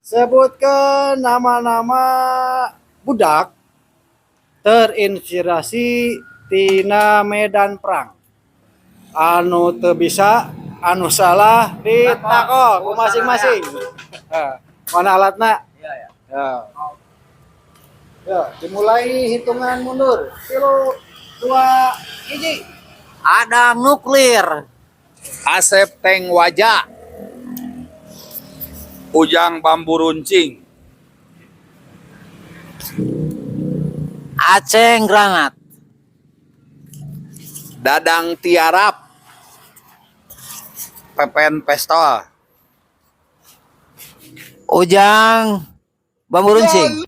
Sebutkan nama-nama budak terinspirasi tina medan perang. Anu teu bisa, anu salah ditakok ku masing-masing. Mana alatna? Iya ya. Ya. Ya, dimulai hitungan mundur. 3, 2, 1. Ada nuklir. Asep Teng Wajah, Ujang Bambu Runcing, Aceh granat. Dadang Tiarap, Pepen Pestol, Ujang bambu runcing.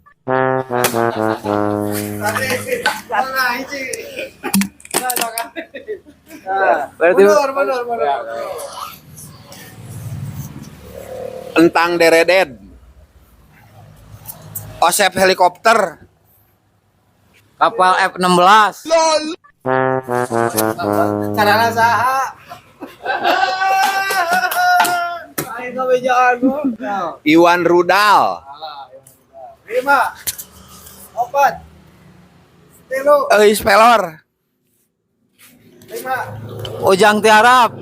Berarti Mundur. Entang Dereded, Osep Helikopter, kapal F-16. Karena saha? Aing ngabejaan gua. Iwan Rudal, 5, 4, 3, Eus Pelor, 5. Ujang tiarap.